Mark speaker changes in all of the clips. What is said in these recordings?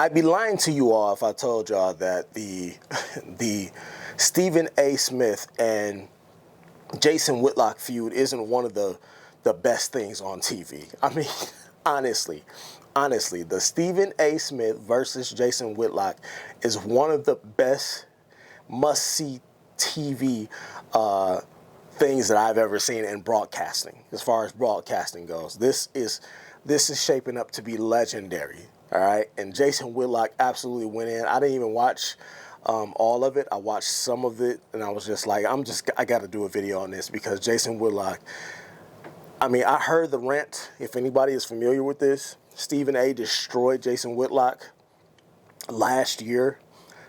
Speaker 1: I'd be lying to you all if I told y'all that the Stephen A. Smith and Jason Whitlock feud isn't one of the best things on TV. I mean, honestly, the Stephen A. Smith versus Jason Whitlock is one of the best must-see TV things that I've ever seen in broadcasting. As far as broadcasting goes, this is shaping up to be legendary. All right, and Jason Whitlock absolutely went in. I didn't even watch all of it. I watched some of it, and I was just like, I got to do a video on this because Jason Whitlock. I mean, I heard the rant. If anybody is familiar with this, Stephen A. destroyed Jason Whitlock last year.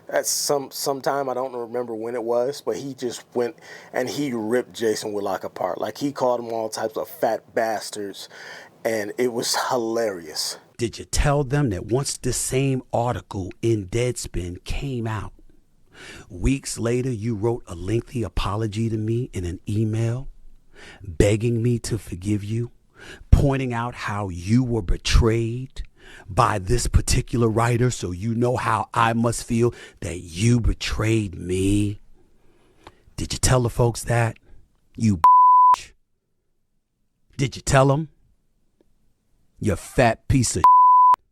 Speaker 1: At sometime, I don't remember when it was, but he just went and he ripped Jason Whitlock apart. Like, he called him all types of fat bastards, and it was hilarious.
Speaker 2: Did you tell them that once this same article in Deadspin came out, weeks later you wrote a lengthy apology to me in an email, begging me to forgive you, pointing out how you were betrayed by this particular writer, so you know how I must feel that you betrayed me? Did you tell the folks that, you bitch? Did you tell them? You fat piece of shit.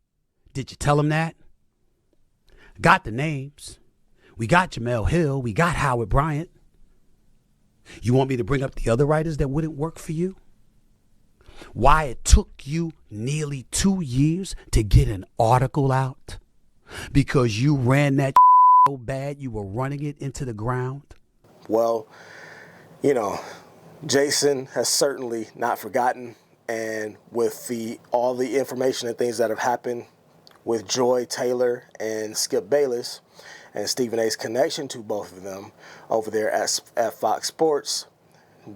Speaker 2: Did you tell them that? Got the names. We got Jamel Hill. We got Howard Bryant. You want me to bring up the other writers that wouldn't work for you? Why it took you nearly 2 years to get an article out? Because you ran that so bad you were running it into the ground?
Speaker 1: Well, you know, Jason has certainly not forgotten. And with all the information and things that have happened with Joy Taylor and Skip Bayless and Stephen A.'s connection to both of them over there at Fox Sports,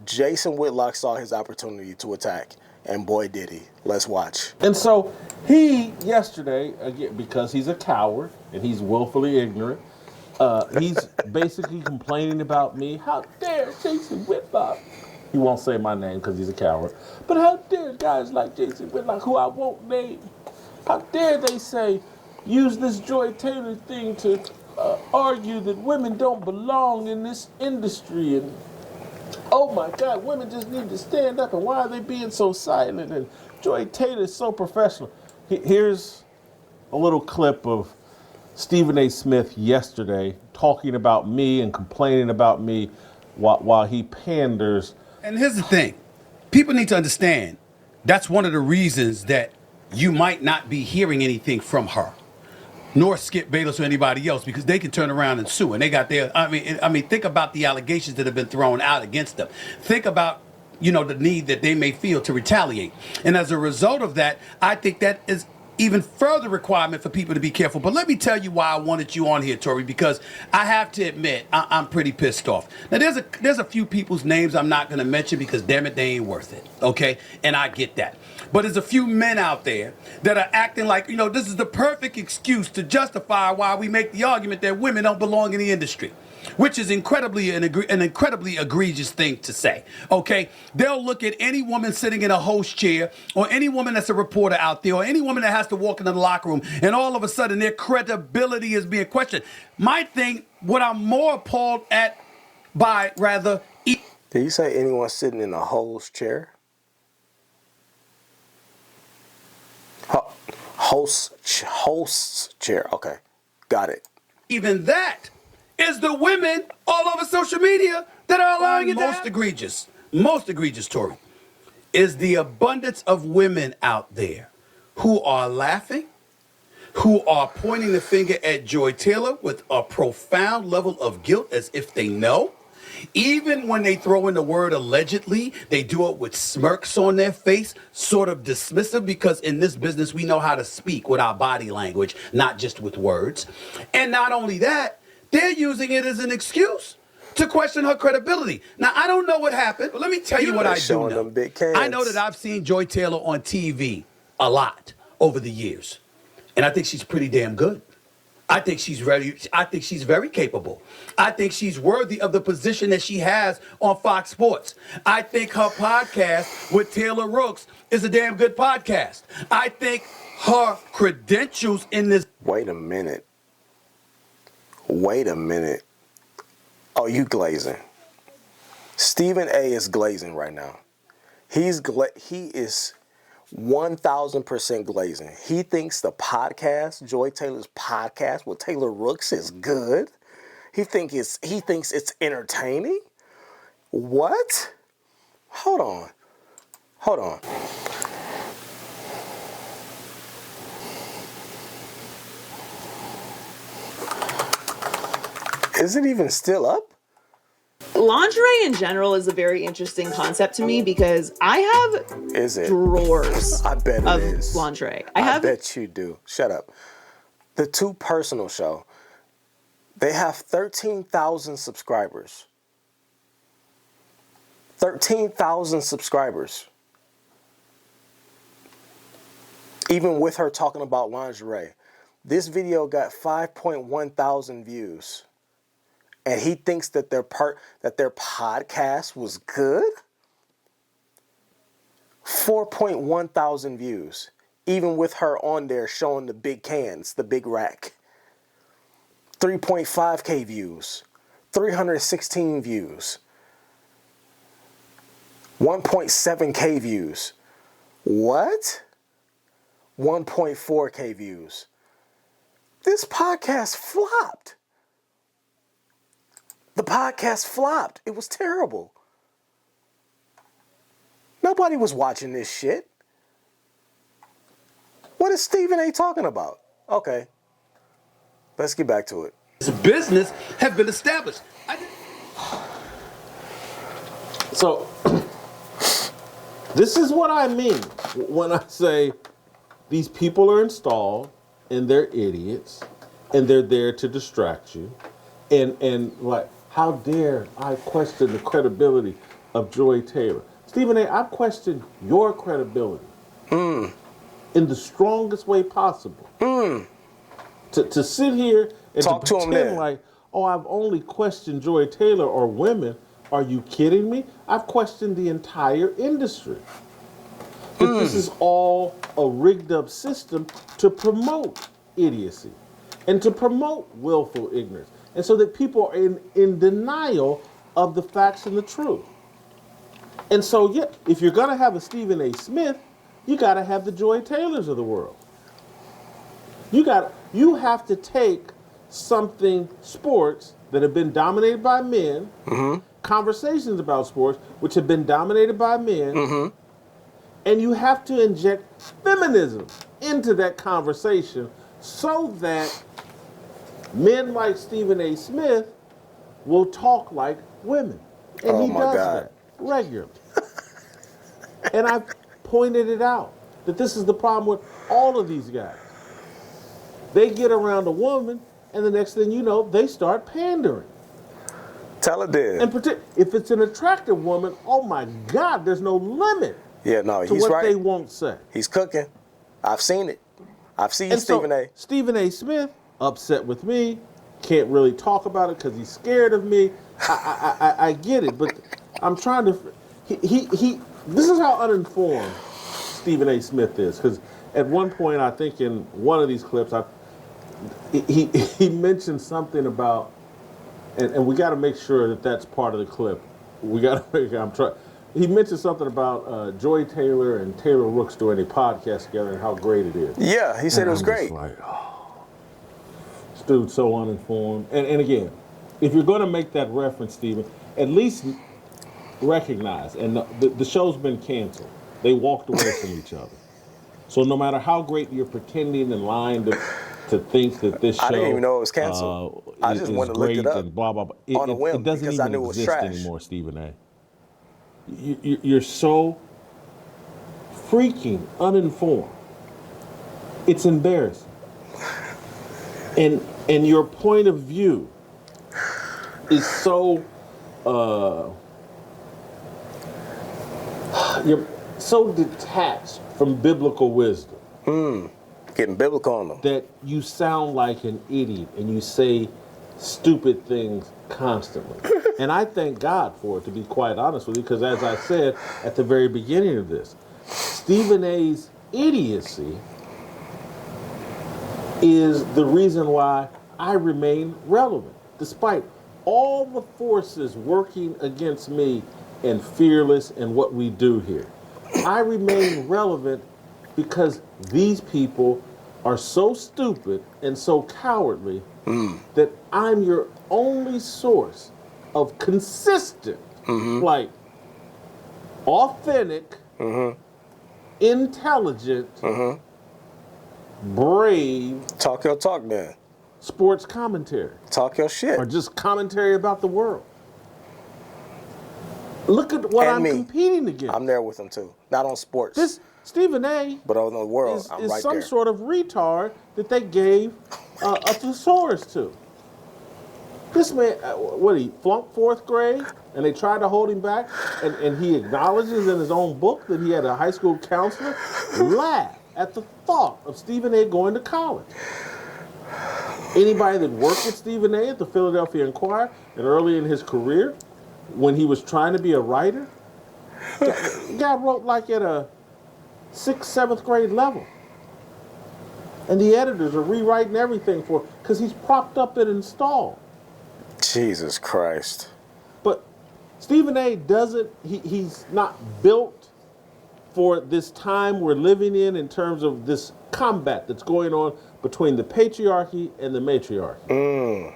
Speaker 1: Jason Whitlock saw his opportunity to attack, and boy did he. Let's watch.
Speaker 3: And so he, yesterday, again, because he's a coward and he's willfully ignorant, he's basically complaining about me. How dare Jason Whitlock? He won't say my name because he's a coward. But how dare guys like Jason Whitlock, who I won't name, how dare they say, use this Joy Taylor thing to argue that women don't belong in this industry. And, oh my God, women just need to stand up. And why are they being so silent? And Joy Taylor is so professional. Here's a little clip of Stephen A. Smith yesterday talking about me and complaining about me while he panders.
Speaker 2: And here's the thing. People need to understand that's one of the reasons that you might not be hearing anything from her, nor Skip Bayless or anybody else, because they can turn around and sue. And they got their, I mean, think about the allegations that have been thrown out against them. Think about, the need that they may feel to retaliate. And as a result of that, I think that is even further requirement for people to be careful. But let me tell you why I wanted you on here, Tori, because I have to admit, I'm pretty pissed off. Now, there's a few people's names I'm not going to mention because, damn it, they ain't worth it, okay? And I get that. But there's a few men out there that are acting like, this is the perfect excuse to justify why we make the argument that women don't belong in the industry, which is an incredibly egregious thing to say, okay? They'll look at any woman sitting in a host chair or any woman that's a reporter out there or any woman that has to walk into the locker room, and all of a sudden their credibility is being questioned. My thing, what I'm more appalled at by, rather...
Speaker 1: Did you say anyone sitting in a host chair? Host's chair. Okay, got it.
Speaker 2: Even that is the women all over social media that are allowing it to happen. Most egregious, Tory, is the abundance of women out there who are laughing, who are pointing the finger at Joy Taylor with a profound level of guilt as if they know. Even when they throw in the word allegedly, they do it with smirks on their face, sort of dismissive, because in this business, we know how to speak with our body language, not just with words. And not only that, they're using it as an excuse to question her credibility. Now, I don't know what happened, but let me tell you what I do know. I know that I've seen Joy Taylor on TV a lot over the years, and I think she's pretty damn good. I think she's very capable. I think she's worthy of the position that she has on Fox Sports. I think her podcast with Taylor Rooks is a damn good podcast. I think her credentials in this
Speaker 1: Wait a minute. Wait a minute. Oh, you glazing. Stephen A is glazing right now. He is 1,000% glazing. He thinks the podcast, Joy Taylor's podcast with Taylor Rooks, is good. He thinks it's entertaining. What? Hold on. Is it even still up?
Speaker 4: Lingerie in general is a very interesting concept to me because I have drawers
Speaker 1: I bet
Speaker 4: of
Speaker 1: it is.
Speaker 4: lingerie.
Speaker 1: I bet you do. Shut up. The Too Personal Show, they have 13,000 subscribers. 13,000 subscribers. Even with her talking about lingerie. This video got 5.1 thousand views. And he thinks that their podcast was good? 4.1 thousand views. Even with her on there showing the big cans, the big rack. 3.5K views. 316 views. 1.7K views. What? 1.4K views. This podcast flopped. The podcast flopped. It was terrible. Nobody was watching this shit. What is Stephen A talking about? Okay. Let's get back to it.
Speaker 2: This business have been established.
Speaker 3: So, this is what I mean when I say these people are installed and they're idiots and they're there to distract you. And like, how dare I question the credibility of Joy Taylor? Stephen A., I've questioned your credibility in the strongest way possible. To sit here and
Speaker 1: talk
Speaker 3: to
Speaker 1: to
Speaker 3: pretend like, oh, I've only questioned Joy Taylor or women. Are you kidding me? I've questioned the entire industry. That this is all a rigged up system to promote idiocy and to promote willful ignorance. And so that people are in denial of the facts and the truth. And so, yeah, if you're going to have a Stephen A. Smith, you got to have the Joy Taylors of the world. You have to take something, sports, that have been dominated by men, conversations about sports, which have been dominated by men, and you have to inject feminism into that conversation so that men like Stephen A. Smith will talk like women. And he does that regularly. And I've pointed it out, that this is the problem with all of these guys. They get around a woman, and the next thing you know, they start pandering.
Speaker 1: Tell it there.
Speaker 3: And if it's an attractive woman, oh my God, there's no limit
Speaker 1: Yeah, no,
Speaker 3: to
Speaker 1: he's
Speaker 3: what
Speaker 1: right.
Speaker 3: they won't say.
Speaker 1: He's cooking. I've seen it. I've seen
Speaker 3: And
Speaker 1: Stephen
Speaker 3: so,
Speaker 1: A.
Speaker 3: Stephen A. Smith, upset with me, can't really talk about it because he's scared of me. I get it, but I'm trying to. This is how uninformed Stephen A. Smith is. Because at one point, I think in one of these clips, he mentioned something about, and we got to make sure that that's part of the clip. We got to. He mentioned something about Joy Taylor and Taylor Rooks doing a podcast together and how great it is.
Speaker 1: Yeah, he said it was great.
Speaker 3: Like, oh, this dude's so uninformed. And again, if you're going to make that reference, Stephen, at least recognize, and the show's been canceled. They walked away from each other. So no matter how great you're pretending and lying to think that this show,
Speaker 1: I didn't even know it was canceled. I just went and looked it up
Speaker 3: and blah blah blah.
Speaker 1: on a whim
Speaker 3: It doesn't
Speaker 1: because
Speaker 3: even
Speaker 1: I knew it was
Speaker 3: exist
Speaker 1: trash
Speaker 3: anymore, Stephen A. You're so freaking uninformed. It's embarrassing. And your point of view is so you're so detached from biblical wisdom.
Speaker 1: Getting biblical on them.
Speaker 3: That you sound like an idiot and you say stupid things constantly. And I thank God for it, to be quite honest with you, because as I said at the very beginning of this, Stephen A.'s idiocy is the reason why I remain relevant, despite all the forces working against me and fearless in what we do here. I remain relevant because these people are so stupid and so cowardly that I'm your only source of consistent, like authentic, intelligent, brave
Speaker 1: Talk your talk, man.
Speaker 3: sports commentary.
Speaker 1: Talk your shit.
Speaker 3: Or just commentary about the world. Look at what I'm competing against.
Speaker 1: I'm there with them too. Not on sports.
Speaker 3: This Stephen A.
Speaker 1: But on the world, I'm
Speaker 3: is
Speaker 1: right
Speaker 3: some
Speaker 1: there.
Speaker 3: sort of retard that they gave a thesaurus to. This man, he flunked 4th grade, and they tried to hold him back, and he acknowledges in his own book that he had a high school counselor laugh at the thought of Stephen A. going to college. Anybody that worked with Stephen A. at the Philadelphia Inquirer and early in his career, when he was trying to be a writer, guy wrote like at a 6th, 7th grade level. And the editors are rewriting everything for because he's propped up and installed.
Speaker 1: Jesus Christ.
Speaker 3: But Stephen A. he's not built for this time we're living in terms of this combat that's going on between the patriarchy and the matriarchy.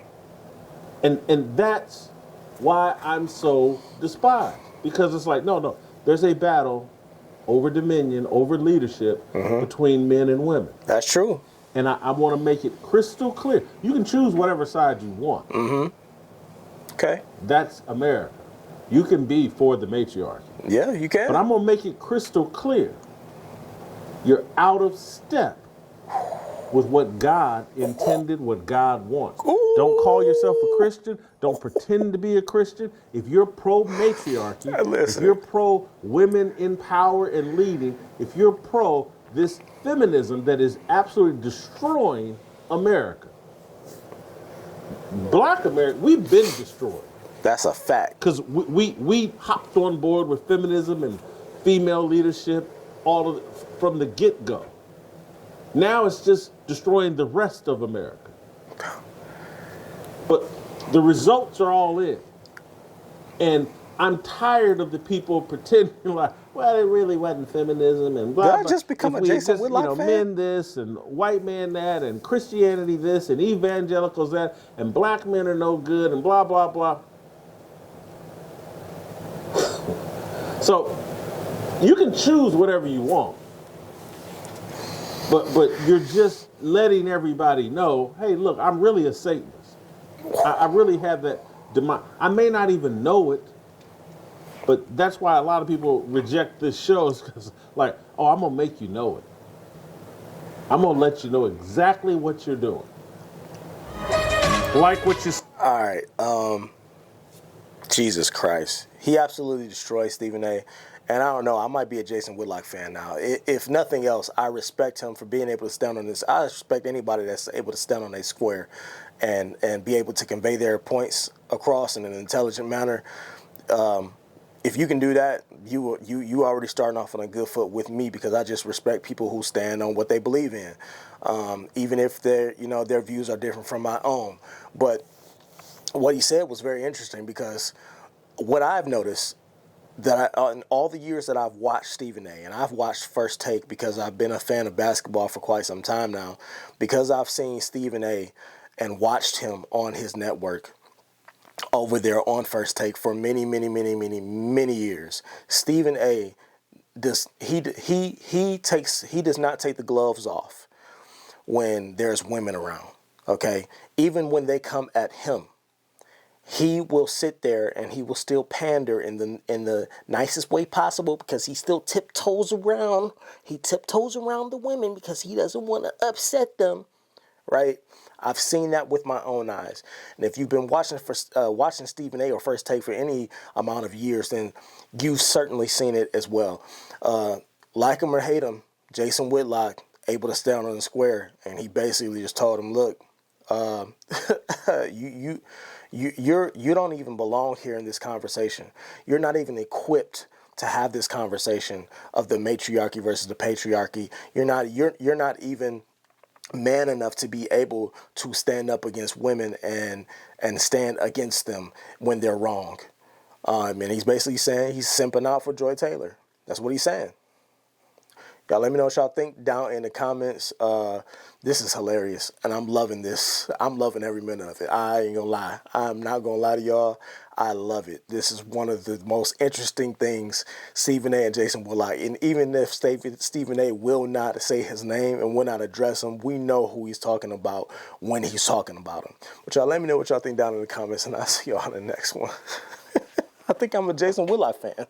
Speaker 3: And that's why I'm so despised. Because it's like, no, there's a battle over dominion, over leadership between men and women.
Speaker 1: That's true.
Speaker 3: And I want to make it crystal clear. You can choose whatever side you want.
Speaker 1: Okay.
Speaker 3: That's America. You can be for the matriarchy.
Speaker 1: Yeah, you can.
Speaker 3: But I'm going to make it crystal clear. You're out of step with what God intended, what God wants.
Speaker 1: Ooh.
Speaker 3: Don't call yourself a Christian. Don't pretend to be a Christian. If you're pro-matriarchy, if you're pro-women in power and leading, if you're pro this feminism that is absolutely destroying America, Black America, we've been destroyed.
Speaker 1: That's a fact.
Speaker 3: Because we hopped on board with feminism and female leadership from the get-go. Now it's just destroying the rest of America. But the results are all in. And I'm tired of the people pretending like, well, it really wasn't feminism and blah, blah.
Speaker 1: Did I just become a Jason Whitlock fan?
Speaker 3: Men this and white man that and Christianity this and evangelicals that and black men are no good and blah, blah, blah. So you can choose whatever you want. But you're just letting everybody know, hey, look, I'm really a Satanist. I really have that demon. I may not even know it, but that's why a lot of people reject this show is because, like, oh, I'm going to make you know it. I'm going to let you know exactly what you're doing. Like what you...
Speaker 1: All right. Jesus Christ. He absolutely destroyed Stephen A. And I don't know, I might be a Jason Whitlock fan now. If nothing else, I respect him for being able to stand on this. I respect anybody that's able to stand on a square and be able to convey their points across in an intelligent manner. If you can do that, you already starting off on a good foot with me because I just respect people who stand on what they believe in, even if their views are different from my own. But what he said was very interesting because what I've noticed that in all the years that I've watched Stephen A. and I've watched First Take because I've been a fan of basketball for quite some time now, because I've seen Stephen A. and watched him on his network over there on First Take for many, many, many, many, many years. Stephen A. does not take the gloves off when there's women around. Okay, even when they come at him, he will sit there and he will still pander in the nicest way possible because he still tiptoes around. He tiptoes around the women because he doesn't want to upset them, right? I've seen that with my own eyes. And if you've been watching Stephen A. or First Take for any amount of years, then you've certainly seen it as well. Like him or hate him, Jason Whitlock able to stand on the square, and he basically just told him, "Look, you don't even belong here in this conversation. You're not even equipped to have this conversation of the matriarchy versus the patriarchy. You're not even man enough to be able to stand up against women and stand against them when they're wrong. And he's basically saying he's simping out for Joy Taylor. That's what he's saying. Y'all let me know what y'all think down in the comments. This is hilarious, and I'm loving this. I'm loving every minute of it. I ain't gonna lie. I'm not gonna lie to y'all. I love it. This is one of the most interesting things, Stephen A. and Jason Whitlock. And even if Stephen A. will not say his name and will not address him, we know who he's talking about when he's talking about him. But y'all let me know what y'all think down in the comments, and I'll see y'all in the next one. I think I'm a Jason Whitlock fan.